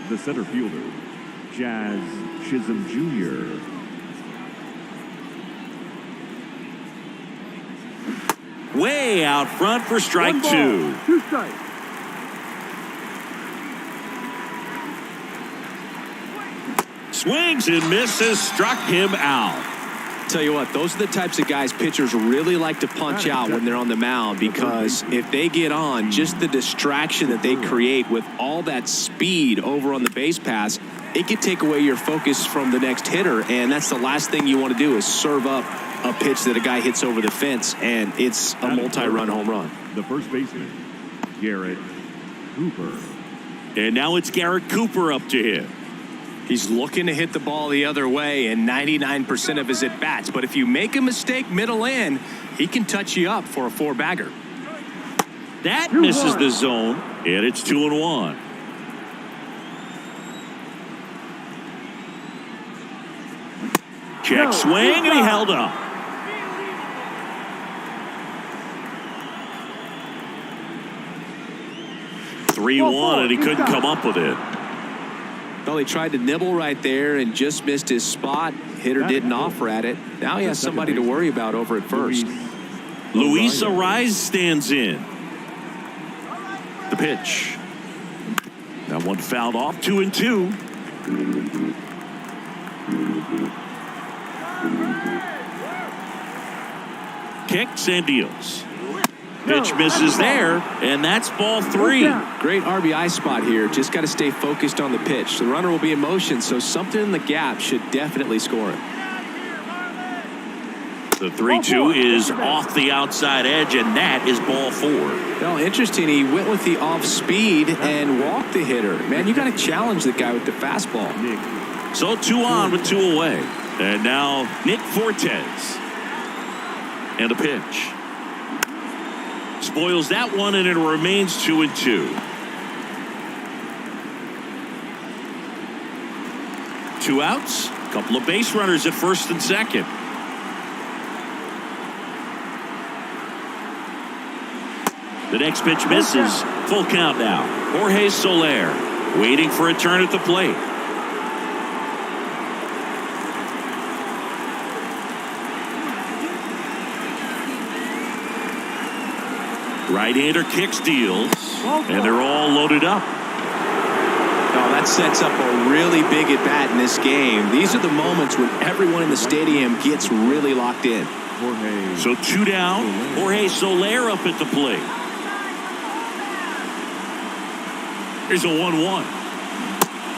the center fielder, Jazz Chisholm Jr. Way out front for strike 2. 2 strikes. Swings and misses, struck him out. Tell you what, those are the types of guys pitchers really like to punch out when they're on the mound, because if they get on, just the distraction that they create with all that speed over on the base pass, it could take away your focus from the next hitter, and that's the last thing you want to do is serve up a pitch that a guy hits over the fence, and it's a multi-run home run. The first baseman, Garrett Cooper. And now it's Garrett Cooper up to hit. He's looking to hit the ball the other way in 99% of his at-bats. But if you make a mistake middle in, he can touch you up for a 4-bagger. That misses the zone, and it's 2-1. Check swing, and he held up. "3-1, and he couldn't come up with it. Well, he tried to nibble right there and just missed his spot. Hitter didn't offer at it. Now he has somebody to worry about over at first. Luis Arraez stands in. The pitch. That one fouled off, 2-2. Kicks and deals. Pitch misses there, and that's ball 3. Great RBI spot here. Just got to stay focused on the pitch. The runner will be in motion, so something in the gap should definitely score it. The 3-2 is off the outside edge, and that is ball 4. Well, interesting. He went with the off speed and walked the hitter. Man, you got to challenge the guy with the fastball. So 2 on with 2 away. And now Nick Fortes. And a pitch. Spoils that one, and it remains 2-2. 2 outs. Couple of base runners at first and second. The next pitch misses. Full count now. Jorge Soler waiting for a turn at the plate. Right-hander kicks, deals, and they're all loaded up. Oh, that sets up a really big at-bat in this game. These are the moments when everyone in the stadium gets really locked in. So 2 down. Jorge Soler up at the plate. Here's a 1-1.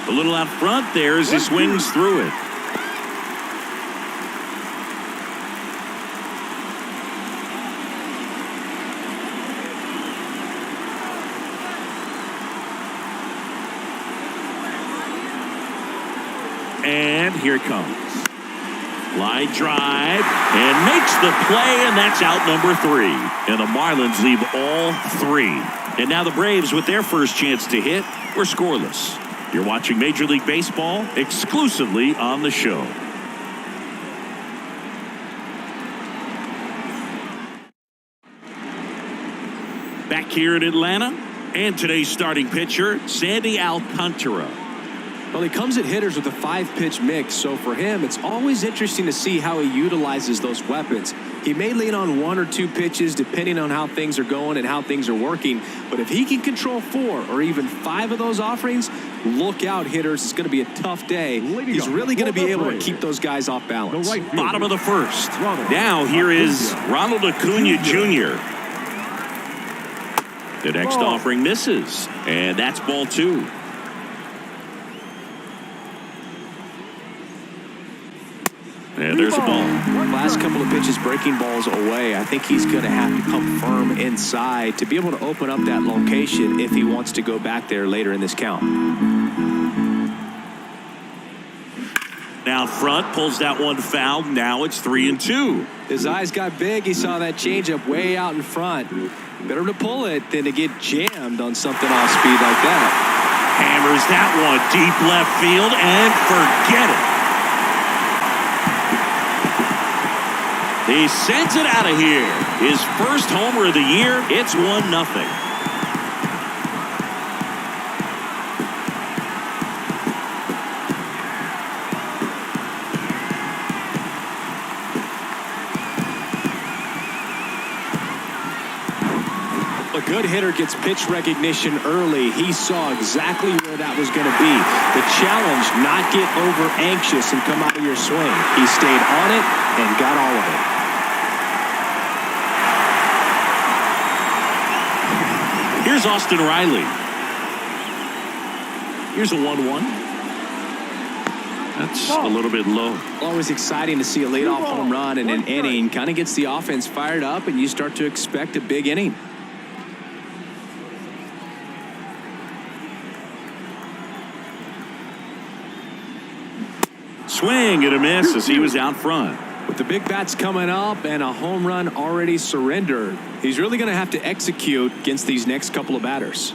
A little out front there as he swings through it. And here it comes. Line drive, and makes the play, and that's out number 3. And the Marlins leave all 3. And now the Braves, with their first chance to hit, were scoreless. You're watching Major League Baseball exclusively on the show. Back here in Atlanta, and today's starting pitcher, Sandy Alcantara. Well, he comes at hitters with a 5-pitch mix, so for him, it's always interesting to see how he utilizes those weapons. He may lean on 1 or 2 pitches depending on how things are going and how things are working, but if he can control 4 or even 5 of those offerings, look out, hitters. It's going to be a tough day. He's really going to be able to keep those guys off balance. Bottom of the first. Now here is Ronald Acuna Jr. The next offering misses, and that's ball 2. And there's a ball. Last couple of pitches breaking balls away. I think he's going to have to come firm inside to be able to open up that location if he wants to go back there later in this count. Now front, pulls that one foul. Now it's 3-2. His eyes got big. He saw that changeup way out in front. Better to pull it than to get jammed on something off speed like that. Hammers that one deep left field, and forget it. He sends it out of here. His first homer of the year. It's 1-0. good hitter gets pitch recognition early, he saw exactly where that was going to be. The challenge, not get over anxious and come out of your swing. He stayed on it and got all of it. Here's Austin Riley. Here's a 1-1. That's a little bit low. Always exciting to see a leadoff home run in an inning. Kind of gets the offense fired up, and you start to expect a big inning. Swing and a miss as he was out front. With the big bats coming up and a home run already surrendered, he's really going to have to execute against these next couple of batters.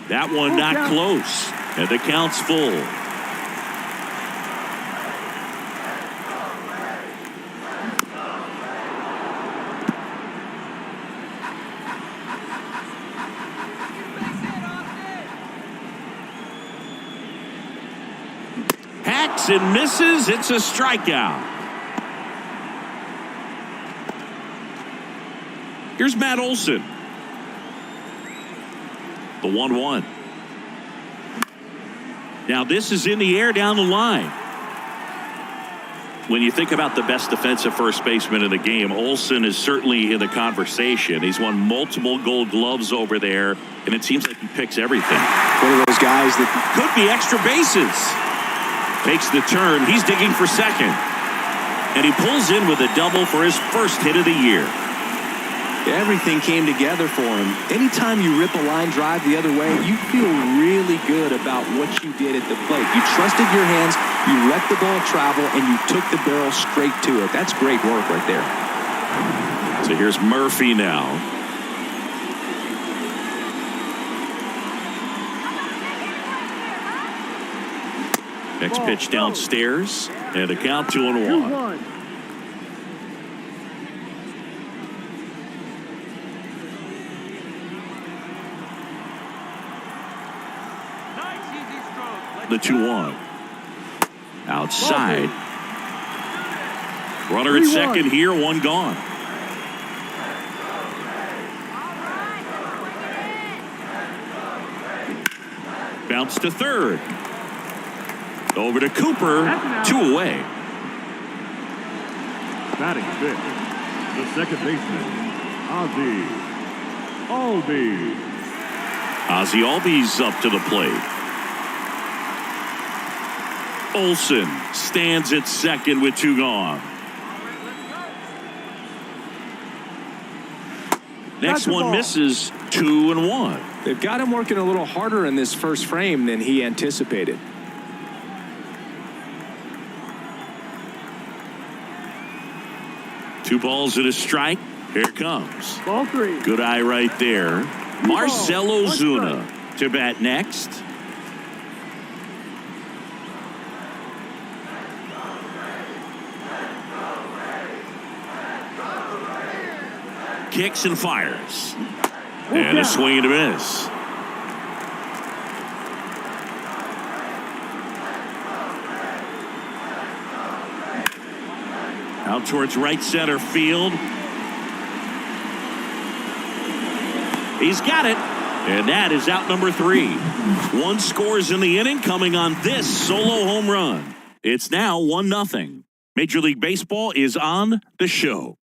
That one not close, and the count's full. Hacks and misses. It's a strikeout. Here's Matt Olson. The 1-1. Now this is in the air down the line. When you think about the best defensive first baseman in the game, Olson is certainly in the conversation. He's won multiple Gold Gloves over there, and it seems like he picks everything. One of those guys that could be extra bases. Takes the turn. He's digging for second. And he pulls in with a double for his first hit of the year. everything came together for him. Anytime you rip a line drive the other way, you feel really good about what you did at the plate. You trusted your hands, you let the ball travel, and you took the barrel straight to it. That's great work right there. So here's Murphy now. Next pitch downstairs, and a count 2-1. The 2-1. Outside. Runner at second here, one gone. Bounce to third. Over to Cooper, 2 away. Batting fifth, the second baseman, Ozzie Albies. Ozzie Albies up to the plate. Olson stands at second with 2 gone. Next one misses, 2-1. They've got him working a little harder in this first frame than he anticipated. Two balls and a strike. Here it comes. Ball 3. Good eye right there. Marcell Ozuna to bat next. Kicks and fires. And a swing and a miss. Out towards right center field. He's got it. And that is out number 3. 1 scores in the inning coming on this solo home run. It's now 1-0. Major League Baseball is on the show.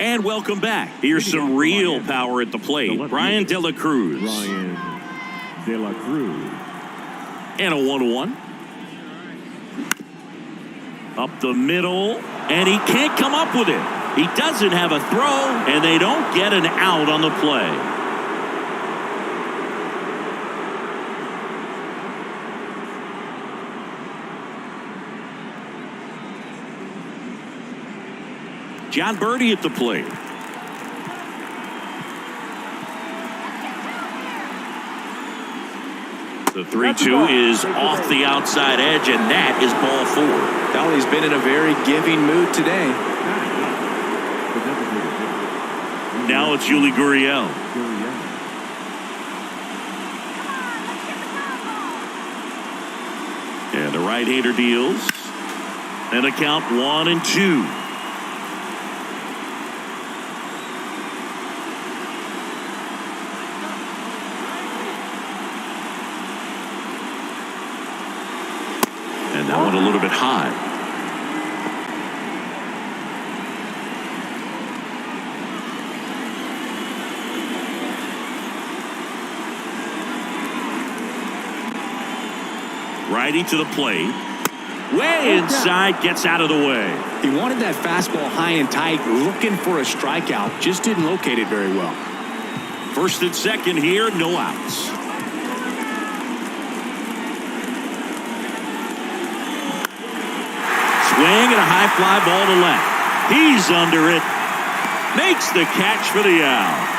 And welcome back. Here's some real power at the plate. Brian De La Cruz. Brian De La Cruz. And a 1-1. Up the middle. And he can't come up with it. He doesn't have a throw. And they don't get an out on the play. John Birdie at the plate. The 3-2 is off the outside edge, and that is ball 4. Dolly's been in a very giving mood today. now it's Yuli Gurriel. And the right-hander deals. And a count 1-2. And that one a little bit high. Righty to the plate. Way inside, gets out of the way. He wanted that fastball high and tight, looking for a strikeout. Just didn't locate it very well. First and second here, no outs. Swing and a high fly ball to left. He's under it. Makes the catch for the out.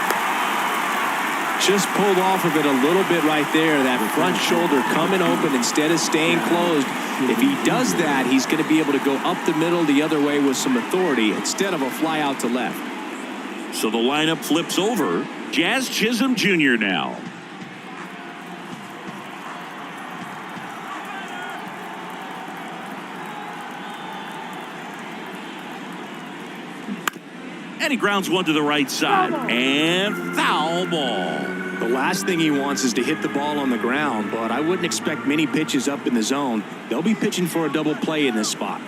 Just pulled off of it a little bit right there. That front shoulder coming open instead of staying closed. If he does that, he's going to be able to go up the middle the other way with some authority instead of a fly out to left. So the lineup flips over. Jazz Chisholm Jr. now. And he grounds one to the right side. And foul ball. The last thing he wants is to hit the ball on the ground, but I wouldn't expect many pitches up in the zone. They'll be pitching for a double play in this spot.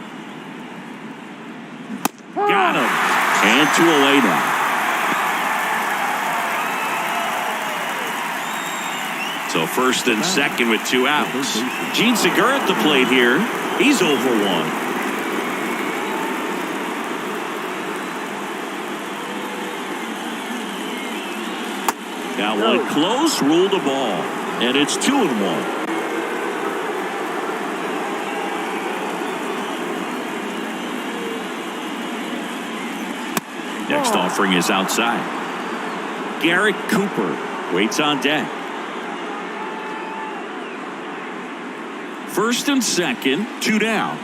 Got him. And 2 away now. So first and second with 2 outs. Gene Segura at the plate here. He's 0 for 1. Got one close, ruled the ball, and it's 2-1. Next offering is outside. Garrett Cooper waits on deck. First and second, 2 down.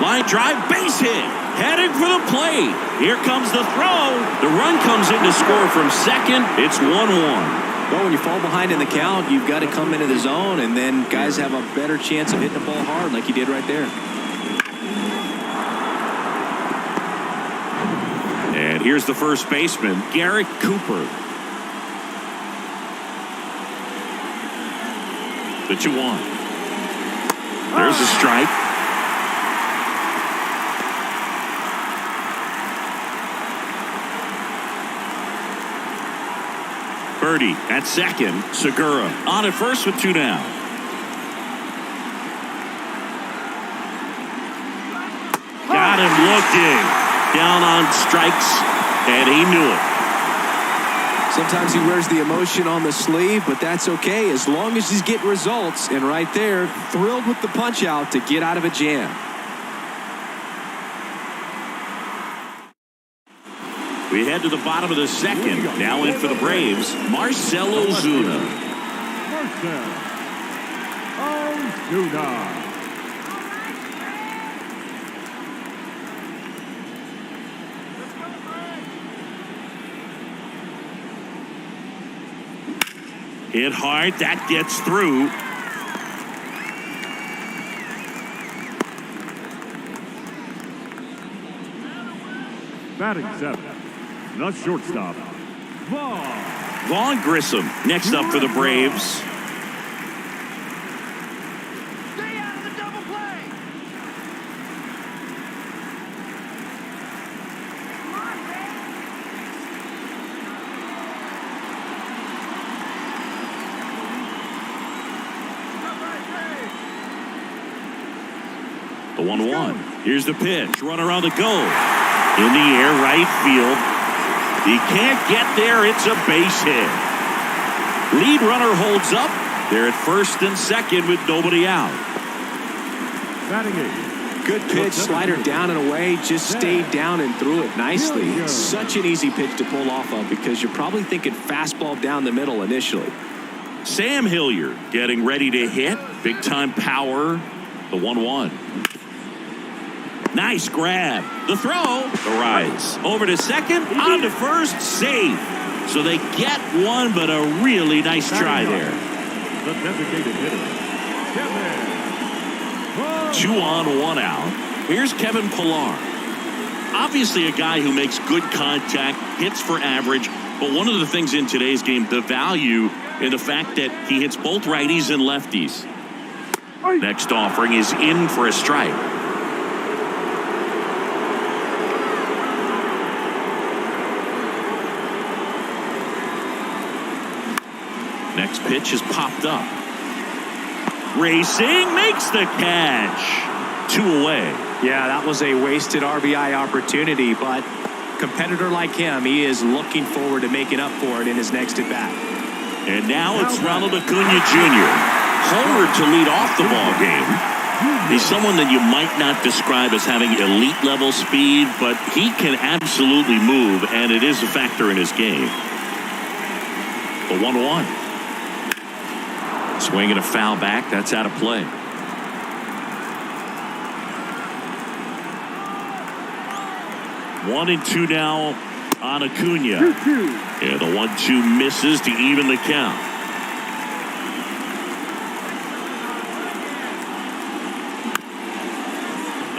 Line drive, base hit, headed for the plate. Here comes the throw. The run comes in to score from second. It's 1-1. Well, when you fall behind in the count, you've got to come into the zone, and then guys have a better chance of hitting the ball hard like you did right there. And here's the first baseman, Garrett Cooper. The 2-1. There's a strike. Birdie at second. Segura on at first with 2 down. Got him looking. Down on strikes, and he knew it. Sometimes he wears the emotion on the sleeve, but that's okay as long as he's getting results. And right there, thrilled with the punch out to get out of a jam. We head to the bottom of the second. Now in for the Braves, Marcell Ozuna. Hit hard, that gets through. Batting 7. The shortstop, Vaughn Grissom next up for the Braves. Stay out of the double play. The 1-1. Here's the pitch. Run around the goal. In the air, right field. He can't get there. It's a base hit. Lead runner holds up. They're at first and second with nobody out. batting 8. Good pitch, slider down and away, just stayed down and threw it nicely. It's such an easy pitch to pull off of because you're probably thinking fastball down the middle initially. Sam Hilliard getting ready to hit. Big time power. The 1-1. Nice grab. The throw. The rise. Over to second. On to first. Save. So they get one, but a really nice try there. The designated hitter, Kevin. 2 on, 1 out. Here's Kevin Pillar. Obviously a guy who makes good contact, hits for average, but one of the things in today's game, the value in the fact that he hits both righties and lefties. Next offering is in for a strike. Next pitch is popped up. Racing, makes the catch. 2 away. Yeah, that was a wasted RBI opportunity, but competitor like him, he is looking forward to making up for it in his next at-bat. And now it's Ronald Acuna Jr. Homer to lead off the ball game. He's someone that you might not describe as having elite level speed, but he can absolutely move, and it is a factor in his game. The 1-1. Swing and a foul back. That's out of play. One and 2 now on Acuna. And the 1-2 misses to even the count.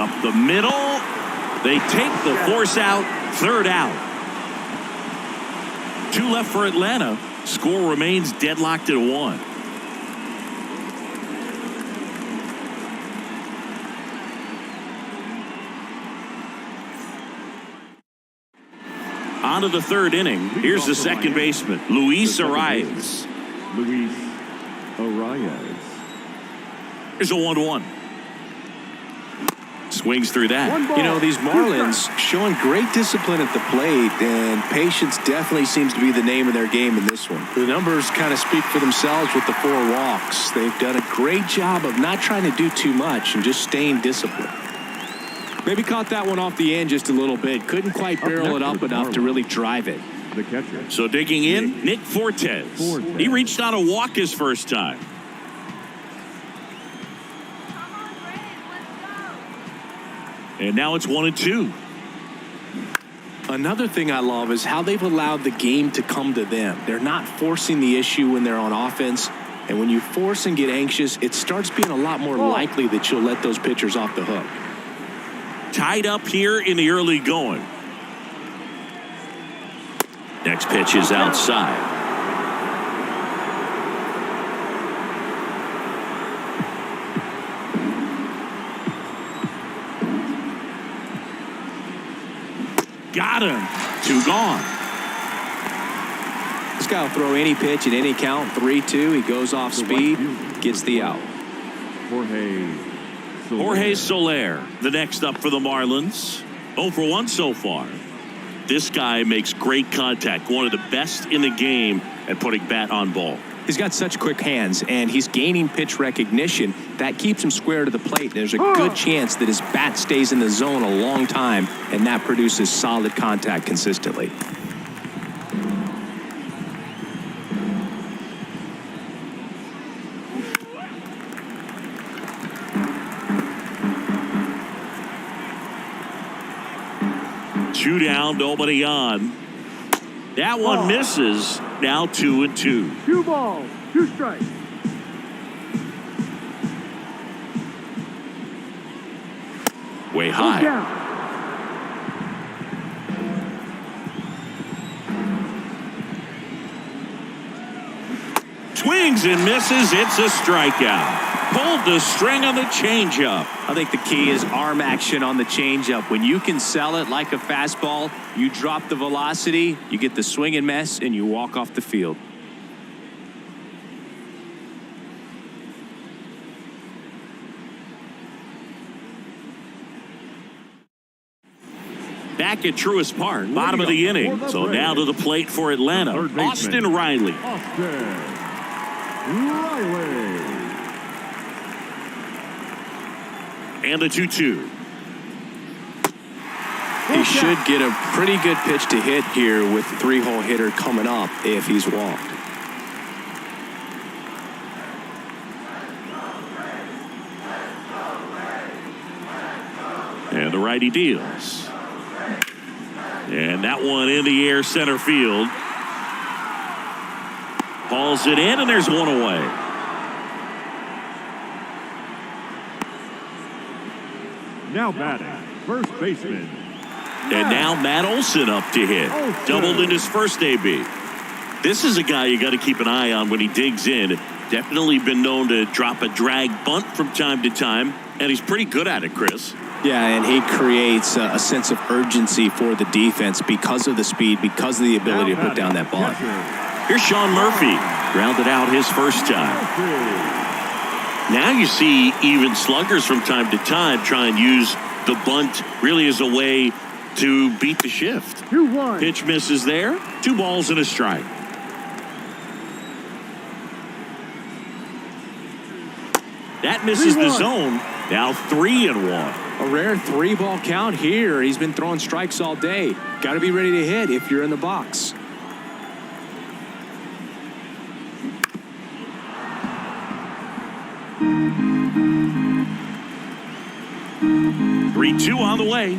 Up the middle. They take the force out. 3rd out. 2 left for Atlanta. Score remains deadlocked at 1. On to the 3rd inning. Here's the second baseman, Luis Arias. Luis Arias. Here's a 1-1. Swings through that. You know, these Marlins showing great discipline at the plate, and patience definitely seems to be the name of their game in this one. The numbers kind of speak for themselves with the 4 walks. They've done a great job of not trying to do too much and just staying disciplined. Maybe caught that one off the end just a little bit. Couldn't quite barrel it up enough to really drive it. The catcher. So digging in, Nick Fortes. He reached on a walk his first time. And now it's 1-2. Another thing I love is how they've allowed the game to come to them. They're not forcing the issue when they're on offense. And when you force and get anxious, it starts being a lot more likely that you'll let those pitchers off the hook. Tied up here in the early going. Next pitch is outside. Got him. 2 gone. This guy will throw any pitch at any count. 3-2. He goes off speed, gets the out. Jorge Soler, the next up for the Marlins. 0 for 1 so far. This guy makes great contact. One of the best in the game at putting bat on ball. He's got such quick hands, and he's gaining pitch recognition. That keeps him square to the plate. There's a good chance that his bat stays in the zone a long time, and that produces solid contact consistently. Two down, nobody on. That one misses. Now 2-2. 2 balls, 2 strikes. Way high. Swings and misses. It's a strikeout. Pulled the string on the changeup. I think the key is arm action on the changeup. When you can sell it like a fastball, you drop the velocity, you get the swing and miss, and you walk off the field. Back at Truist Park, bottom of the inning. So now to the plate for Atlanta, Austin Riley. And a 2-2. He should get a pretty good pitch to hit here with the 3-hole hitter coming up if he's walked. And the righty deals. And that one in the air center field. Hauls it in, and there's one away. Now batting, first baseman. And now Matt Olson up to hit. Doubled in his first AB. This is a guy you got to keep an eye on when he digs in. Definitely been known to drop a drag bunt from time to time, and he's pretty good at it, Chris. Yeah, and he creates a sense of urgency for the defense because of the speed, because of the ability to put down that bunt. Here's Sean Murphy. Grounded out his first time. Now you see even sluggers from time to time try and use the bunt really as a way to beat the shift. 2-1. Pitch misses there. 2 balls and a strike. That misses the zone. Now 3-1. A rare 3-ball count here. He's been throwing strikes all day. Got to be ready to hit if you're in the box. Three-two on the way.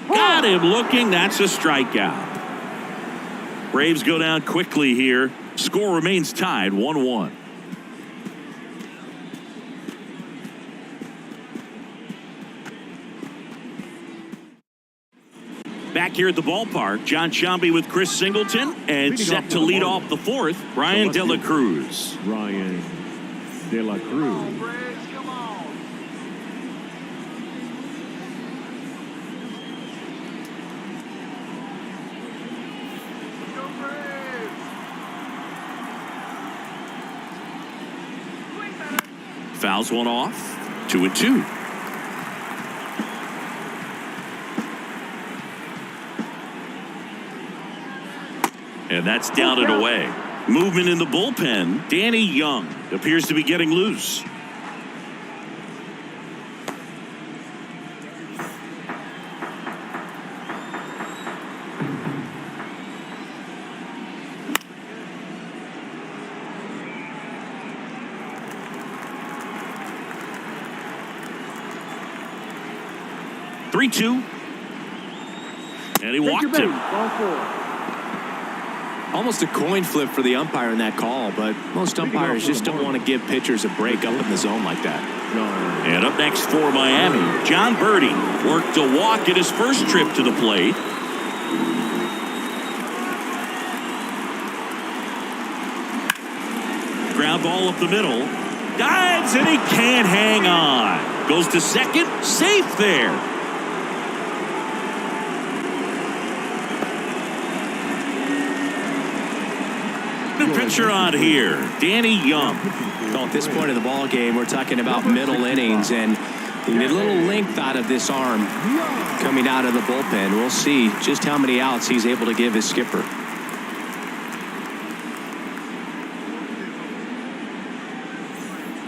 Got him looking. That's a strikeout. Braves go down quickly here. Score remains tied 1-1. Back here at the ballpark, John Shambi with Chris Singleton, and set to lead off the fourth, Ryan De La Cruz. Ryan De La Cruz. Fouls one off. 2-2. And that's down and away. Movement in the bullpen. Danny Young appears to be getting loose. Three-two. And he walked him. Ball 4. Almost a coin flip for the umpire in that call, but most umpires just don't want to give pitchers a break up in the zone like that. And up next for Miami, John Birdie worked a walk at his first trip to the plate. Ground ball up the middle. Dives, and he can't hang on. Goes to second, safe there. Pitcher on here, Danny Young. Well, at this point of the ball game, we're talking about middle innings, and you get a little length out of this arm coming out of the bullpen. We'll see just how many outs he's able to give his skipper.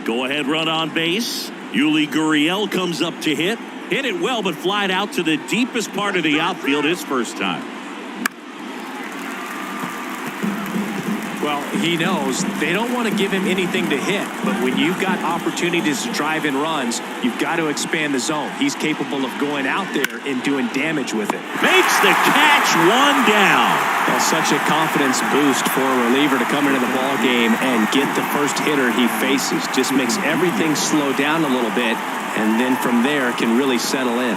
Go ahead run on base. Yuli Gurriel comes up to hit. Hit it well, but flied out to the deepest part of the outfield his first time. Well, he knows they don't want to give him anything to hit, but when you've got opportunities to drive in runs, you've got to expand the zone. He's capable of going out there and doing damage with it. Makes the catch, one down. Well, such a confidence boost for a reliever to come into the ball game and get the first hitter he faces. Just makes everything slow down a little bit, and then from there can really settle in.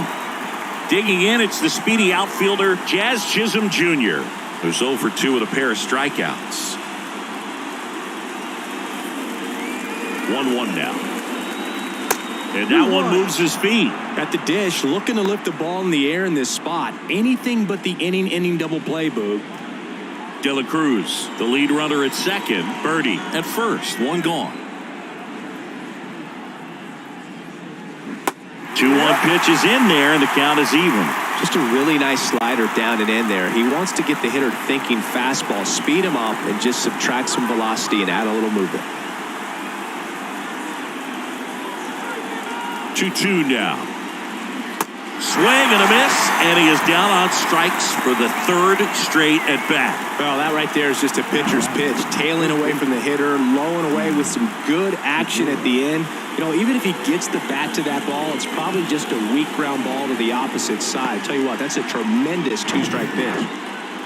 Digging in, it's the speedy outfielder Jazz Chisholm Jr., who's 0 for 2 with a pair of strikeouts. 1-1 now. And that one moves his feet. At the dish, looking to lift the ball in the air in this spot. Anything but the inning double play, Boog. De La Cruz, the lead runner at second. Birdie at first. One gone. 2-1 pitch is in there, and the count is even. Just a really nice slider down and in there. He wants to get the hitter thinking fastball, speed him up, and just subtract some velocity and add a little movement. 2-2 now. Swing and a miss, and he is down on strikes for the third straight at bat. Well, that right there is just a pitcher's pitch, tailing away from the hitter, lowing away with some good action at the end. You know, even if he gets the bat to that ball, it's probably just a weak ground ball to the opposite side. Tell you what, that's a tremendous two-strike pitch.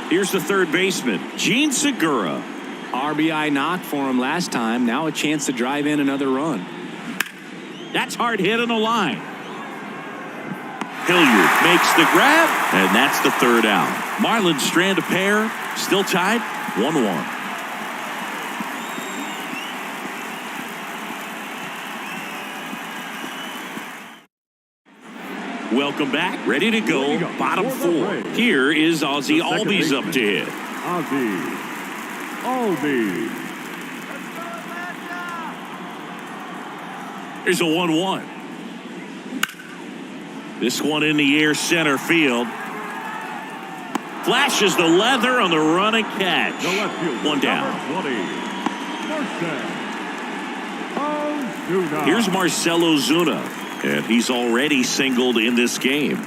Here's the third baseman, Gene Segura. RBI knock for him last time. Now a chance to drive in another run. That's hard hit on the line. Hilliard makes the grab, and that's the third out. Marlins strand a pair, still tied 1-1. Welcome back. Ready to go. Bottom four. Here is Ozzie Albies up to hit. Ozzie Albies. Here's a 1-1. This one in the air center field. Flashes the leather on the run and catch. One down. Here's Marcelo Zuna, and he's already singled in this game.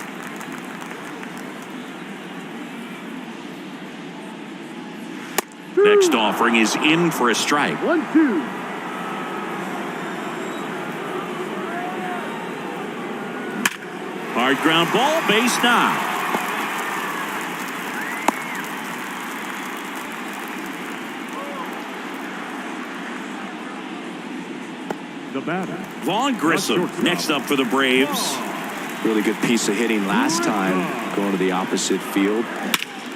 Next offering is in for a strike. 1-2. Hard ground ball, base knock. The batter, Vaughn Grissom next up for the Braves. Really good piece of hitting last time, going to the opposite field.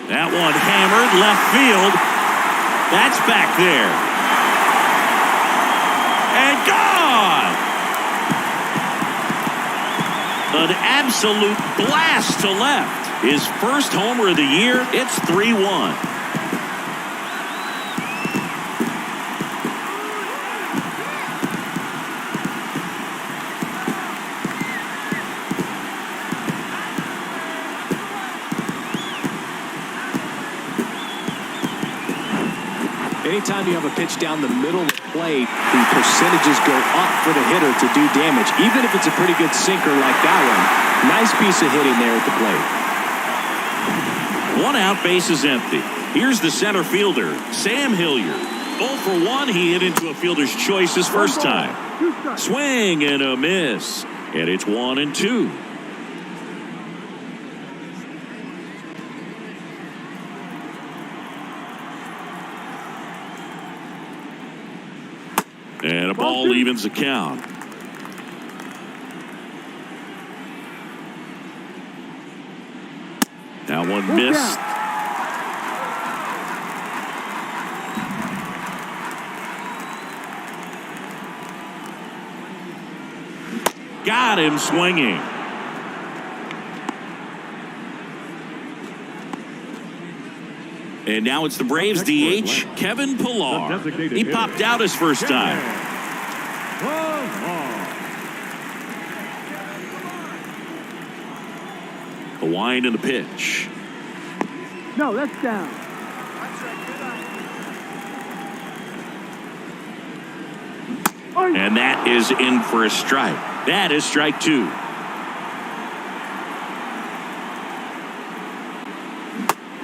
That one hammered left field. That's back there. And gone. An absolute blast to left. His first homer of the year. It's 3-1. Anytime you have a pitch down the middle of the plate, the percentages go up for the hitter to do damage, even if it's a pretty good sinker like that one. Nice piece of hitting there at the plate. One out, base is empty. Here's the center fielder, Sam Hilliard. 0 for 1, he hit into a fielder's choice his first time. Swing and a miss, and it's 1-2. And a ball evens the count. That one missed. Got him swinging. And now it's the Braves DH, Kevin Pillar. He popped out his first time. The wind and the pitch. No, that's down. And that is in for a strike. That is strike 2.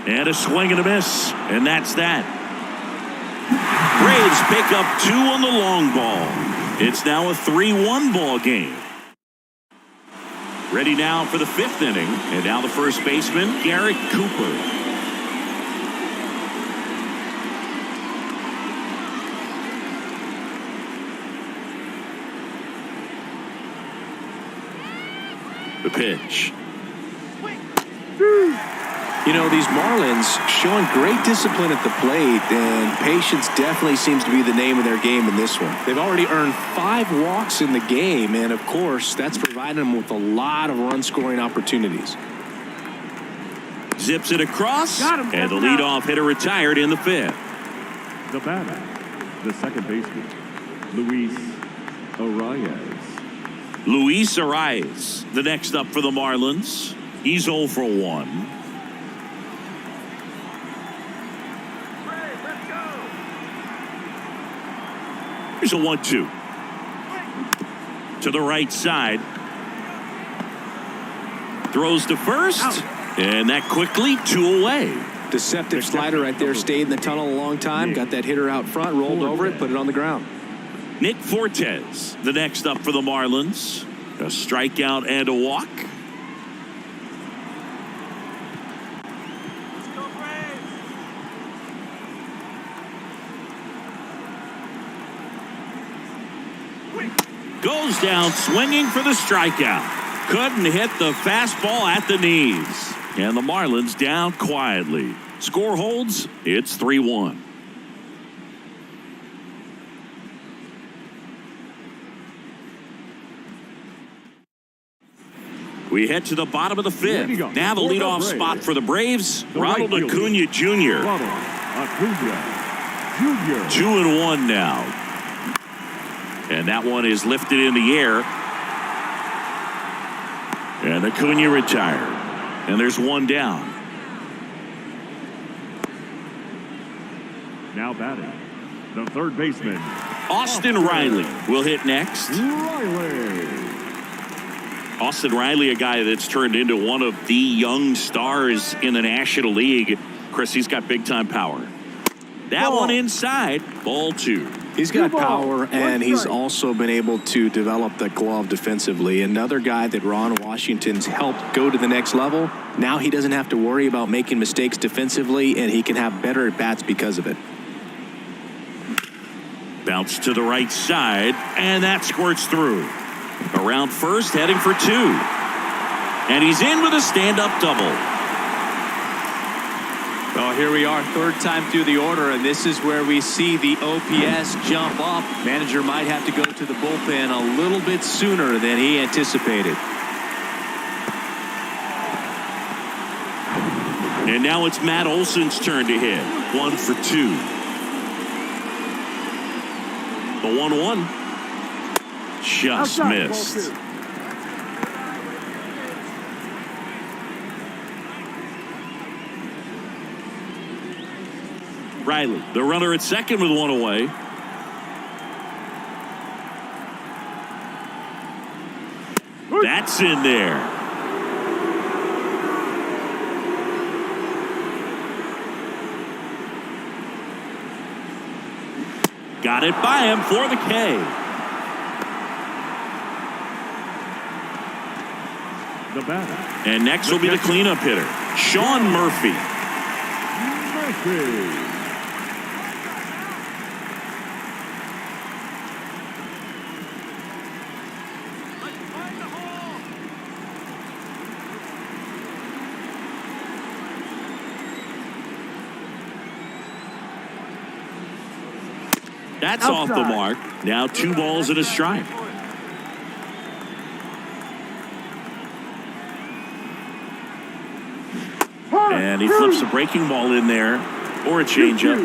And a swing and a miss. And that's that. Braves pick up 2 on the long ball. It's now a 3-1 ball game. Ready now for the 5th inning. And now the first baseman, Garrett Cooper. The pitch. You know, these Marlins showing great discipline at the plate, and patience definitely seems to be the name of their game in this one. They've already earned 5 walks in the game, and of course, that's providing them with a lot of run-scoring opportunities. Zips it across, and the leadoff hitter retired in the 5th. the batter, the second baseman, Luis Arias. Luis Arias, the next up for the Marlins. He's 0 for 1. Here's a 1-2. To the right side. Throws to first. And that quickly 2 away. Deceptive slider right there. Stayed in the tunnel a long time. Got that hitter out front. Rolled over it. Put it on the ground. Nick Fortes, the next up for the Marlins. A strikeout and a walk. Goes down swinging for the strikeout. Couldn't hit the fastball at the knees. And the Marlins down quietly. Score holds. It's 3-1. We head to the bottom of the 5th. Now the leadoff spot for the Braves. Ronald Acuna Jr. 2-1 now. And that one is lifted in the air. And Acuna retired. And there's one down. Now batting, the third baseman, Austin Riley will hit next. Austin Riley, a guy that's turned into one of the young stars in the National League. Chris, he's got big-time power. That one inside, ball 2. He's got power, and he's also been able to develop the glove defensively. Another guy that Ron Washington's helped go to the next level. Now he doesn't have to worry about making mistakes defensively, and he can have better at-bats because of it. Bounce to the right side, and that squirts through. Around first, heading for 2. And he's in with a stand-up double. Well, here we are, third time through the order, and this is where we see the OPS jump up. Manager might have to go to the bullpen a little bit sooner than he anticipated. And now it's Matt Olson's turn to hit. 1 for 2. The 1-1. Just missed. Riley, the runner at second with 1 away. That's in there. Got it by him for the K. The batter. And next will be the cleanup hitter, Sean Murphy. That's off the mark. Now 2 balls and a strike. And he flips a breaking ball in there, or a changeup.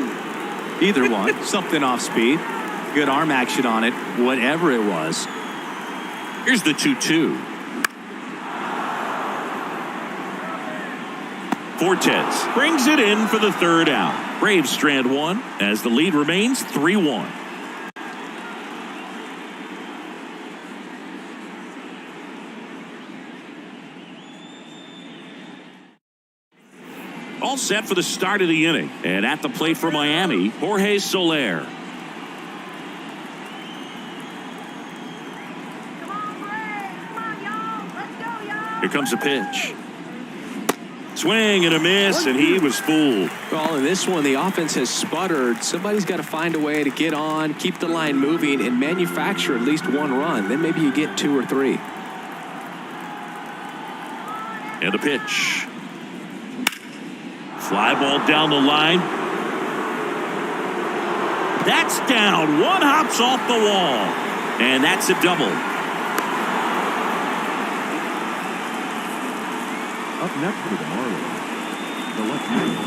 Either one, something off speed. Good arm action on it, whatever it was. Here's the 2-2. Fortes brings it in for the third out. Braves strand 1 as the lead remains 3-1. All set for the start of the inning. And at the plate for Miami, Jorge Soler. Here comes a pitch. Swing and a miss, and he was fooled. Well, in this one, the offense has sputtered. Somebody's got to find a way to get on, keep the line moving, and manufacture at least 1 run. Then maybe you get 2 or 3. And a pitch. Fly ball down the line. That's down. 1 hops off the wall. And that's a double. Up next for the Marlins, the left-hander,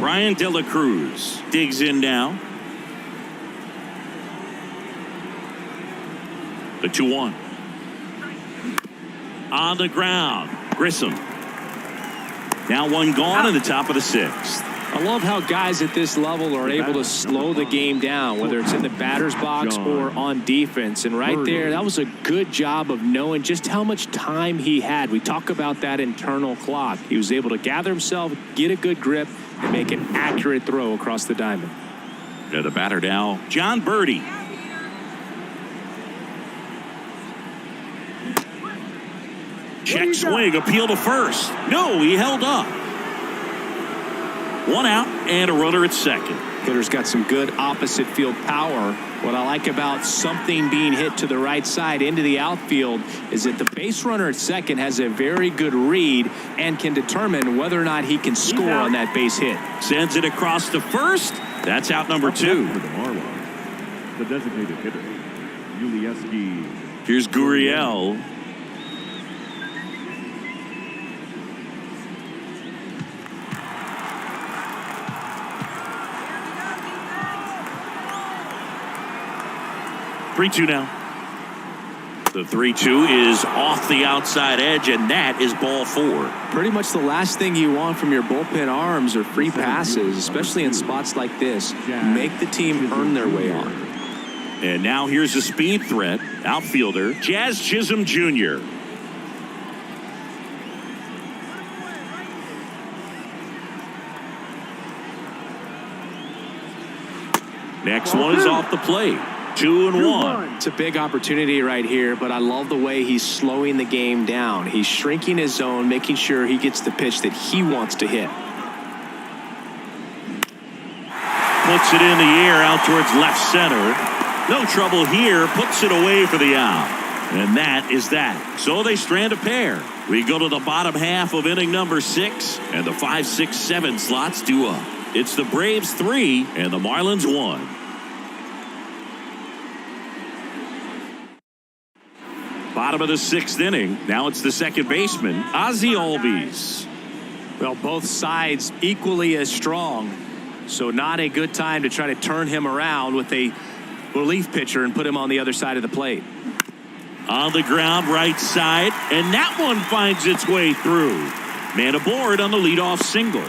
Ryan De La Cruz digs in now. The 2-1. On the ground, Grissom. Now 1 gone in the top of the 6th. I love how guys at this level are able to slow the game down, whether it's in the batter's box or on defense. And right there, that was a good job of knowing just how much time he had. We talk about that internal clock. He was able to gather himself, get a good grip, and make an accurate throw across the diamond. To the batter now, John Birdie. Check swing, appeal to first. No, he held up. 1 out and a runner at second. Hitter's got some good opposite field power. What I like about something being hit to the right side into the outfield is that the base runner at second has a very good read and can determine whether or not he can score on that base hit. Sends it across to first. That's out number 2. For the Marlins, the designated hitter, Ulieski. Here's Gurriel. Three-two now. The 3-2 is off the outside edge, and that is ball 4. Pretty much the last thing you want from your bullpen arms are free passes, especially in spots like this. Make the team earn their way on. And now here's a speed threat. Outfielder, Jazz Chisholm Jr. Next one is off the plate. 2-1. It's a big opportunity right here, but I love the way he's slowing the game down. He's shrinking his zone, making sure he gets the pitch that he wants to hit. Puts it in the air out towards left center. No trouble here. Puts it away for the out. And that is that. So they strand a pair. We go to the bottom half of inning number 6, and the 5, 6, 7 slots due up. It's the Braves 3 and the Marlins 1. Bottom of the 6th inning. Now it's the second baseman, Ozzie Albies. Well, both sides equally as strong. So not a good time to try to turn him around with a relief pitcher and put him on the other side of the plate. On the ground, right side, and that one finds its way through. Man aboard on the leadoff single.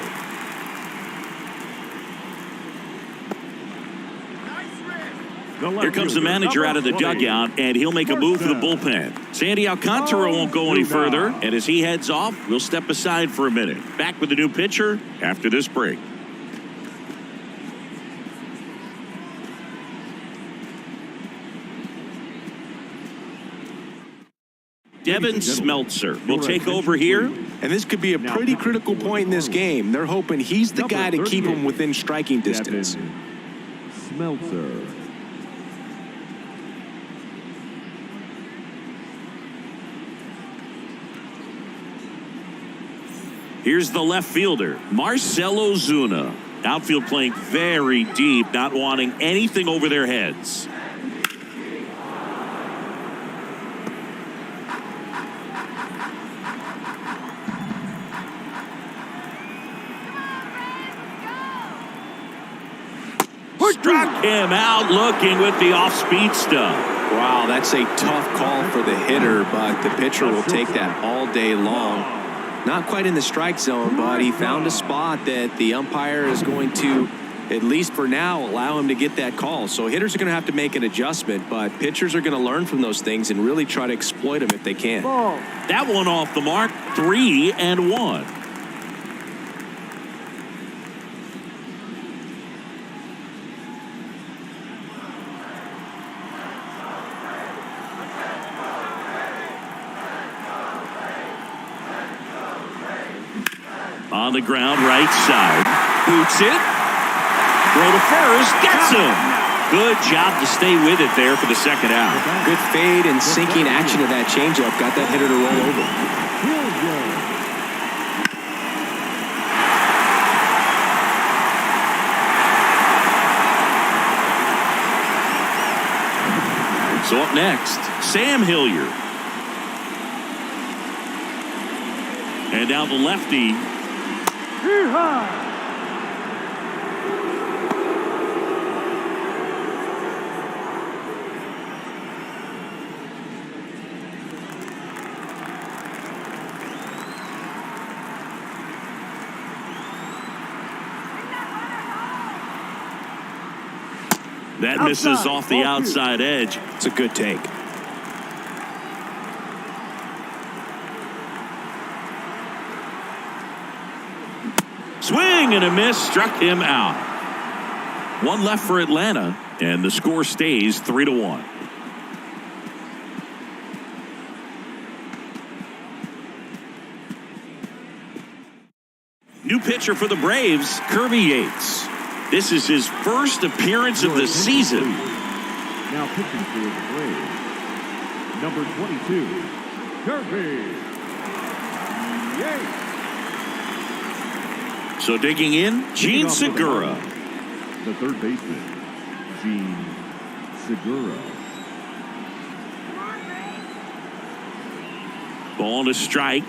Here comes the manager out of the dugout, and he'll make a move for the bullpen. Sandy Alcantara won't go any further, and as he heads off, we'll step aside for a minute. Back with the new pitcher after this break. Devin Smeltzer will take over here. And this could be a pretty critical point in this game. They're hoping he's the guy to keep him within striking distance. Smeltzer. Here's the left fielder, Marcell Ozuna. Outfield playing very deep, not wanting anything over their heads. Struck him out looking with the off-speed stuff. Wow, that's a tough call for the hitter, but the pitcher will take that all day long. Not quite in the strike zone, but he found a spot that the umpire is going to, at least for now, allow him to get that call. So hitters are going to have to make an adjustment, but pitchers are going to learn from those things and really try to exploit them if they can. That one off the mark, 3-1. On the ground, right side. Boots it. Throw to first. Gets him. Good job to stay with it there for the second out. Good fade and sinking action of that changeup. Got that hitter to roll over. So up next, Sam Hilliard. And now the lefty. That misses off the outside edge. It's a good take. Swing and a miss, struck him out. One left for Atlanta, and the score stays 3-1. New pitcher for the Braves, Kirby Yates. This is his first appearance of the season. Now pitching for the Braves, number 22, Kirby Yates. So digging in, Gene Segura. The third baseman, Gene Segura. Ball to strike.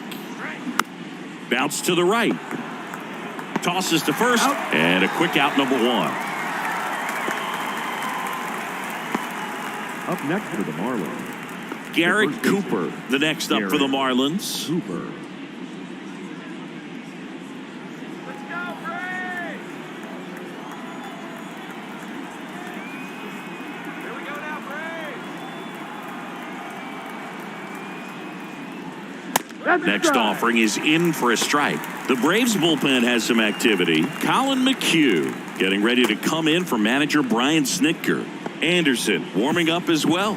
Bounce to the right. Tosses to first, and a quick out, number 1. Up next for the Marlins, Garrett Cooper, the next up for the Marlins. Cooper. Next offering is in for a strike. The Braves bullpen has some activity. Colin McHugh getting ready to come in for manager Brian Snitker. Anderson warming up as well.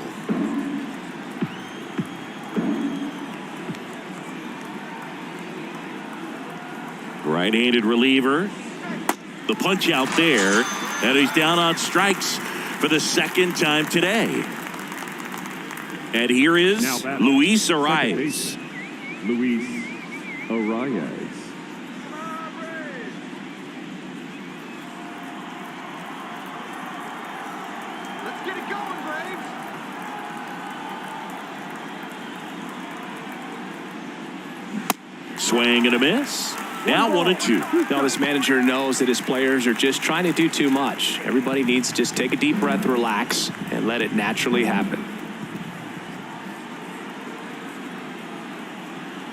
Right-handed reliever. The punch out there. And he's down on strikes for the second time today. And here is Luis Arias. Luis Arias. Let's get it going, Braves. Swing and a miss. Now 1-2. Now this manager knows that his players are just trying to do too much. Everybody needs to just take a deep breath, relax, and let it naturally happen.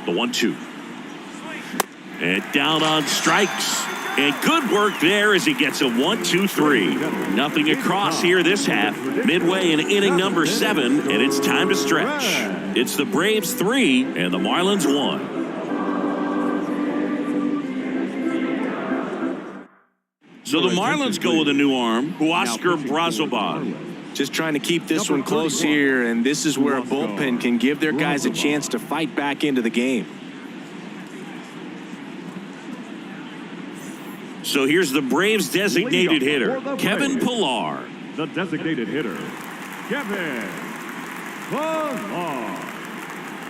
The 1-2. And down on strikes. And good work there as he gets a 1-2-3. Nothing across here this half. Midway in inning number 7, and it's time to stretch. It's the Braves 3 and the Marlins 1. So the Marlins go with a new arm, Huascar Brazoban. Just trying to keep this one close here, and this is where a bullpen can give their guys a chance to fight back into the game. So here's the Braves designated hitter, Kevin Pillar. The designated hitter, Kevin Pillar.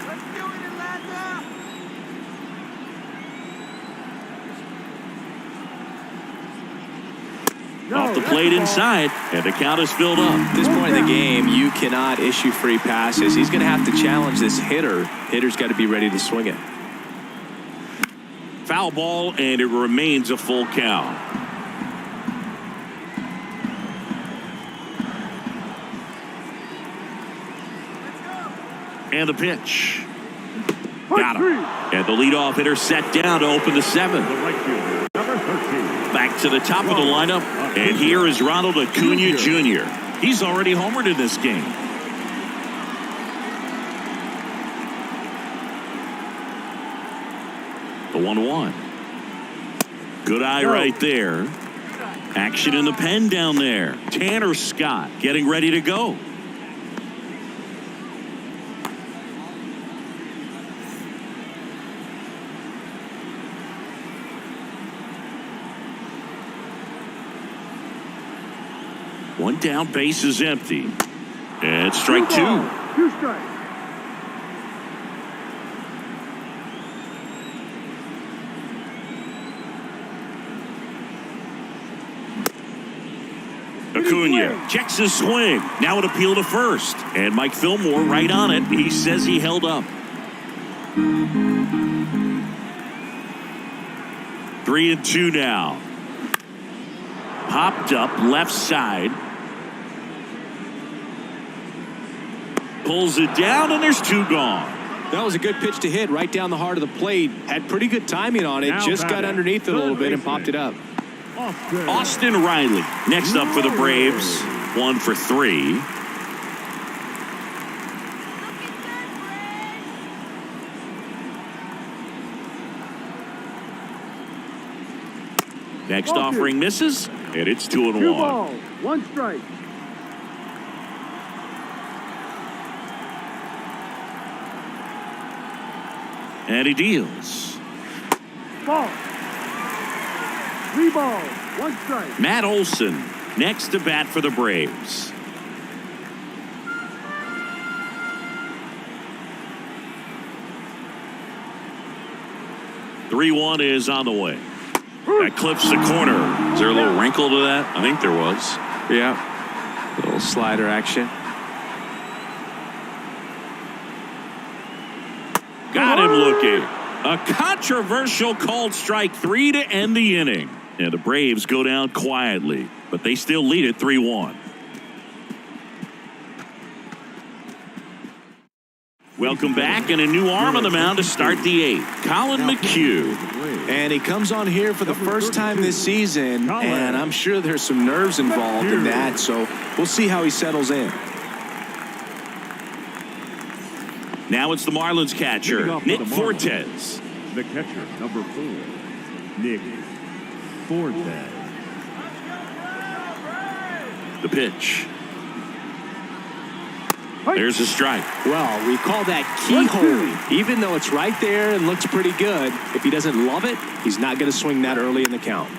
Let's do it, Atlanta. Off the plate inside, and the count is filled up. At this point in the game, you cannot issue free passes. He's going to have to challenge this hitter. Hitter's got to be ready to swing it. Foul ball, and it remains a full count. And the pitch. Got him. And the leadoff hitter set down to open the 7th. The right fielder, number 13. Back to the top of the lineup, and here is Ronald Acuna Jr. He's already homered in this game. The 1-1. Good eye right there. Action in the pen down there. Tanner Scott getting ready to go. One down, base is empty. And strike 2. 2 strikes. Acuna checks his swing. Now an appeal to first. And Mike Fillmore right on it. He says he held up. 3-2 now. Popped up left side. Pulls it down, and there's 2 gone. That was a good pitch to hit right down the heart of the plate. Had pretty good timing on it. Just got underneath it a little bit and popped it up. Austin Riley next up for the Braves. 1 for 3. Next offering misses, and it's 2-1. 2 balls, 1 strike. And he deals. Ball. 3 balls, 1 strike. Matt Olson next to bat for the Braves. "3-1 is on the way. That clips the corner. Is there a little wrinkle to that? I think there was. Yeah. A little slider action. Got him looking. A controversial called strike 3 to end the inning. And the Braves go down quietly, but they still lead it 3-1. Welcome back, and a new arm on the mound to start the 8th. Colin McHugh. And he comes on here for the first time this season, and I'm sure there's some nerves involved in that, so we'll see how he settles in. Now it's the Marlins catcher, Nick Fortes. The catcher, number 4, Nick Fortes. The pitch. There's a strike. Well, we call that keyhole. Even though it's right there and looks pretty good, if he doesn't love it, he's not going to swing that early in the count.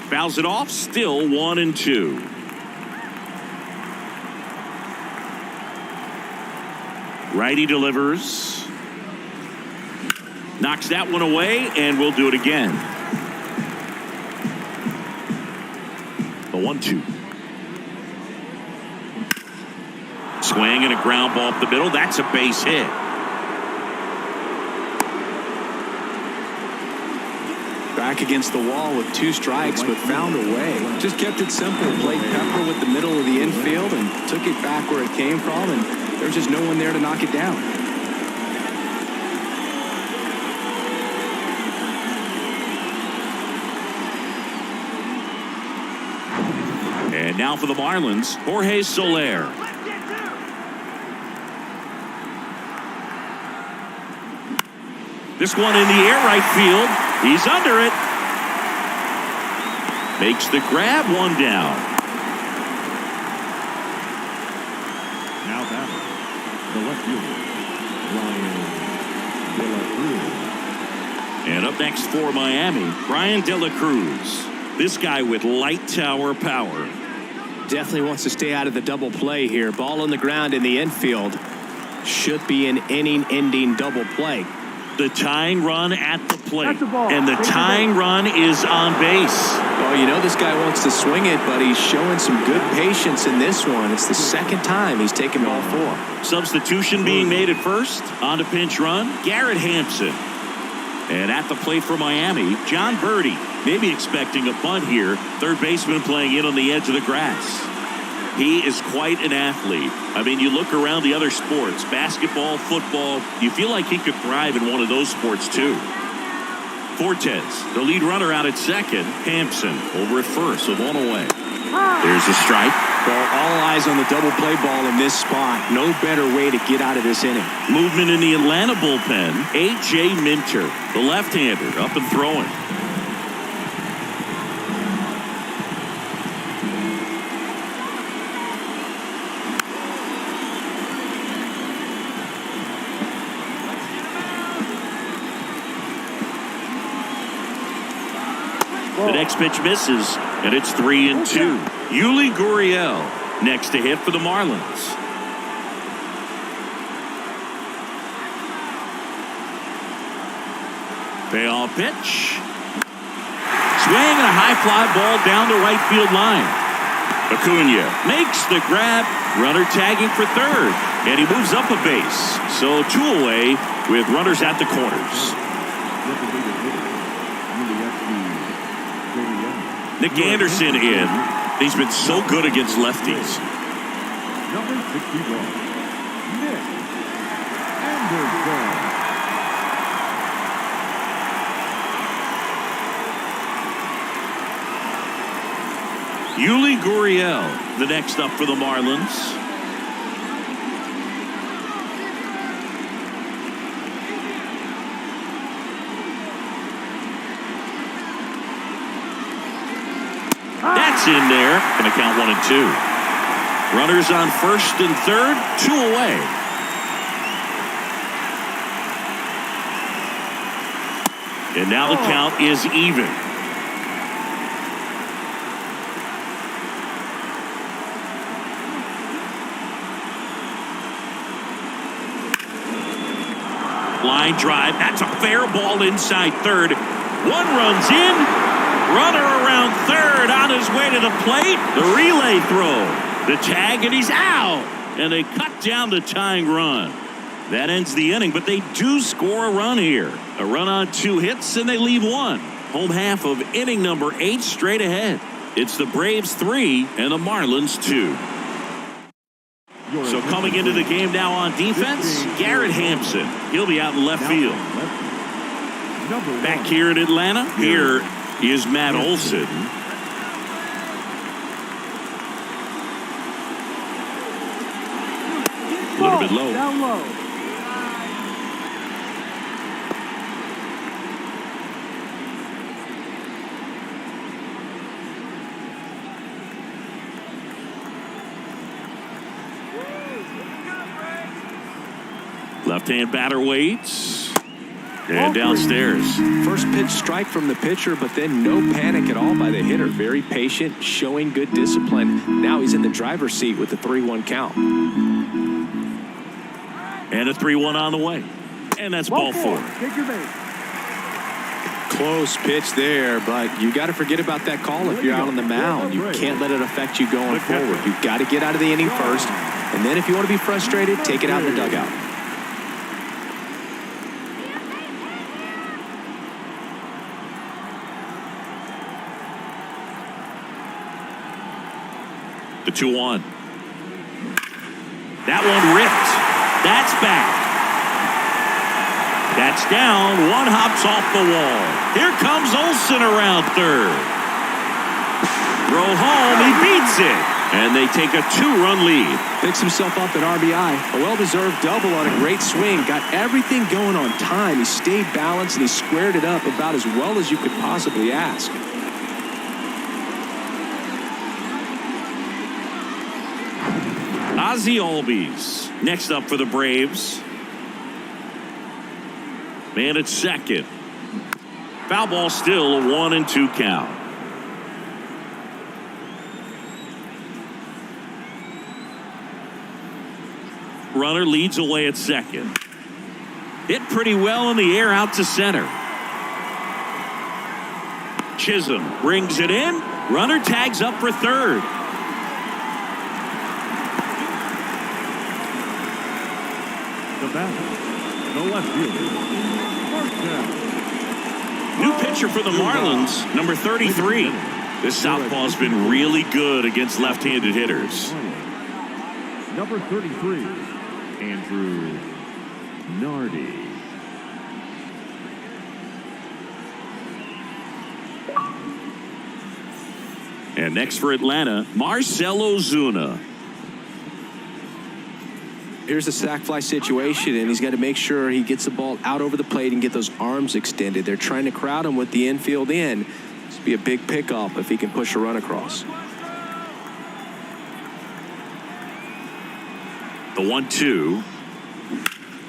Fouls it off, still 1-2. Righty delivers. Knocks that one away, and we'll do it again. The 1-2. Swing and a ground ball up the middle. That's a base hit. Back against the wall with 2 strikes, but found a way. Just kept it simple. Played pepper with the middle of the infield and took it back where it came from, and there's just no one there to knock it down. And now for the Marlins, Jorge Soler. This one in the air, right field. He's under it. Makes the grab, 1 down. Now batting, the left fielder, Brian De La Cruz. And up next for Miami, Brian De La Cruz. This guy with light tower power. Definitely wants to stay out of the double play here. Ball on the ground in the infield. Should be an inning-ending double play. The tying run at the plate, and the tying run is on base. Oh, you know this guy wants to swing it, but he's showing some good patience in this one. It's the second time he's taken ball 4. Substitution being made at first. On to pinch run, Garrett Hampson. And at the plate for Miami, John Birdie. Maybe expecting a bunt here. Third baseman playing in on the edge of the grass. He is quite an athlete. I mean, you look around the other sports, basketball, football, you feel like he could thrive in one of those sports too. Fortes, the lead runner out at second. Hampson over at first with 1 away. There's a strike. Well, all eyes on the double play ball in this spot. No better way to get out of this inning. Movement in the Atlanta bullpen. A.J. Minter, the left-hander, up and throwing. The next pitch misses, and it's 3-2. Yuli Gurriel next to hit for the Marlins. Payoff pitch. Swing and a high fly ball down the right field line. Acuna makes the grab. Runner tagging for third, and he moves up a base. So 2 away with runners at the corners. Nick Anderson in. He's been so good against lefties. Number 61, Nick Anderson. Yuli Gurriel, the next up for the Marlins. That's in there. Going to count 1 and 2. Runners on first and third, 2 away. And now the count is even. Line drive. That's a fair ball inside third. 1 runs in. Runner around third on his way to the plate. The relay throw. The tag, and he's out. And they cut down the tying run. That ends the inning, but they do score a run here. A run on 2 hits, and they leave 1. Home half of inning number 8 straight ahead. It's the Braves 3 and the Marlins 2. So coming into the game now on defense, Garrett Hampson. He'll be out in left field. Back here in Atlanta, here is Matt Olson. A little bit low. Down low. Left-hand batter waits. And downstairs. First pitch strike from the pitcher, but then no panic at all by the hitter. Very patient, showing good discipline. Now he's in the driver's seat with the 3-1 count. And a 3-1 on the way. And that's ball 4. Take your base. Close pitch there, but you got to forget about that call if you're out on the mound. You can't let it affect you going forward. You've got to get out of the inning first, and then if you want to be frustrated, take it out in the dugout. The 2-1. That one ripped. That's back. That's down. 1 hops off the wall. Here comes Olson around third. Throw home. He beats it. And they take a 2-run lead. Picks himself up at RBI. A well-deserved double on a great swing. Got everything going on time. He stayed balanced and he squared it up about as well as you could possibly ask. Ozzie Albies next up for the Braves. Man at second. Foul ball still, a 1-2 count. Runner leads away at second. Hit pretty well in the air out to center. Chisholm brings it in. Runner tags up for third. The batter, the left fielder, first down. New pitcher for the Marlins, number 33. This southpaw's been really good against left-handed hitters. Number 33, Andrew Nardi. And next for Atlanta, Marcell Ozuna. Here's a sac fly situation, and he's got to make sure he gets the ball out over the plate and get those arms extended. They're trying to crowd him with the infield in. This would be a big pickup if he can push a run across. The 1-2.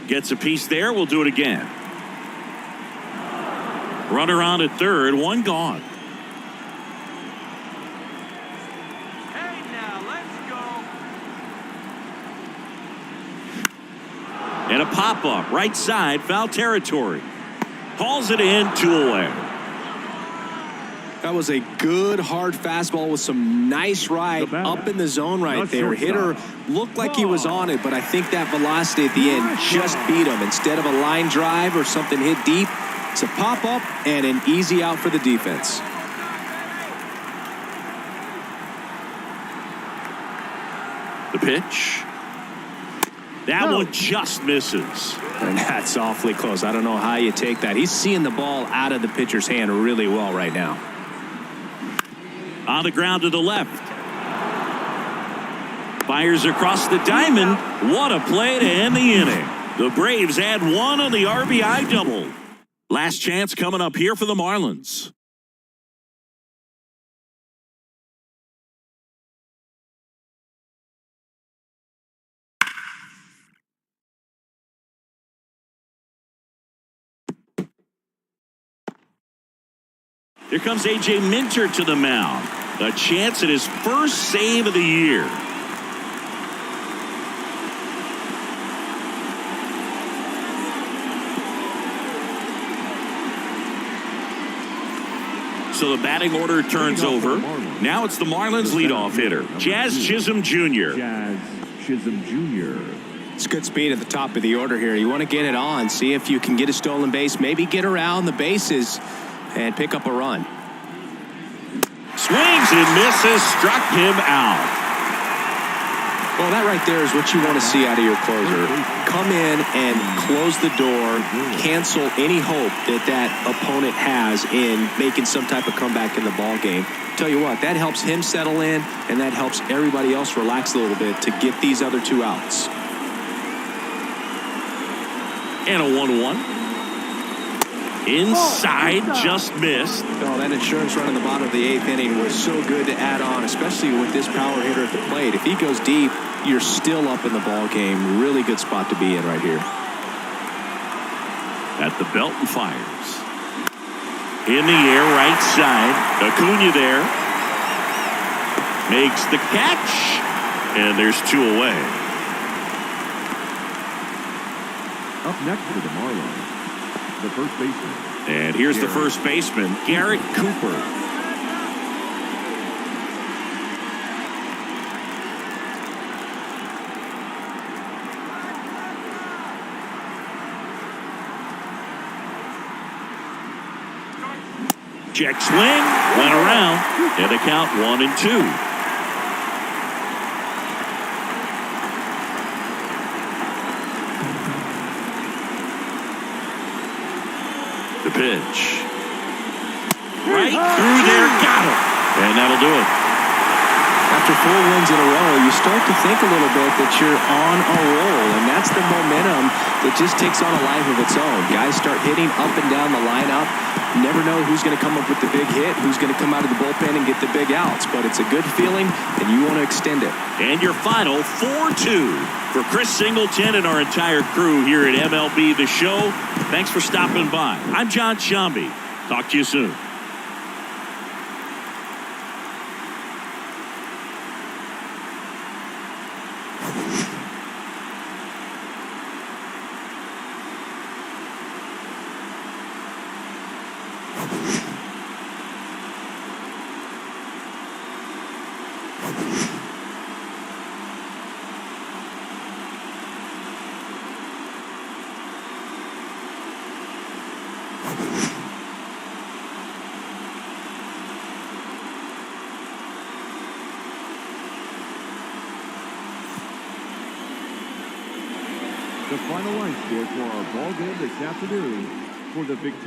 Gets a piece there. We'll do it again. Runner on at third. 1 gone. And a pop-up, right side, foul territory. Calls it in, 2 away. That was a good, hard fastball with some nice ride up in the zone right there. Hitter looked like he was on it, but I think that velocity at the end just beat him. Instead of a line drive or something hit deep, it's a pop-up and an easy out for the defense. The pitch. That one just misses. And that's awfully close. I don't know how you take that. He's seeing the ball out of the pitcher's hand really well right now. On the ground to the left. Fires across the diamond. What a play to end the inning. The Braves add one on the RBI double. Last chance coming up here for the Marlins. Here comes A.J. Minter to the mound. A chance at his first save of the year. So the batting order turns over. Now it's the Marlins leadoff hitter, Jazz Chisholm Jr. Jazz Chisholm Jr. It's good speed at the top of the order here. You want to get it on, see if you can get a stolen base, maybe get around the bases and pick up a run. Swings and misses, struck him out. Well, that right there is what you want to see out of your closer. Come in and close the door, cancel any hope that that opponent has in making some type of comeback in the ball game. Tell you what, that helps him settle in, and that helps everybody else relax a little bit to get these other two outs. And a 1-1. Inside, just missed. Oh, that insurance run in the bottom of the 8th inning was so good to add on, especially with this power hitter at the plate. If he goes deep, you're still up in the ball game. Really good spot to be in right here. At the belt and fires. In the air, right side. Acuna there. Makes the catch. And there's 2 away. Up next for the Marlins, the first baseman. And here's the first baseman, Garrett Cooper. Check swing, went around, and the count 1-2. The pitch. Right through there, got him. And that'll do it. After 4 wins in a row, you start to think a little bit that you're on a roll, and that's the momentum that just takes on a life of its own. Guys start hitting up and down the lineup. You never know who's going to come up with the big hit, who's going to come out of the bullpen and get the big outs, but it's a good feeling, and you want to extend it. And your final 4-2 for Chris Singleton and our entire crew here at MLB The Show. Thanks for stopping by. I'm John Shambi. Talk to you soon. The final line score for our ball game this afternoon for the victorious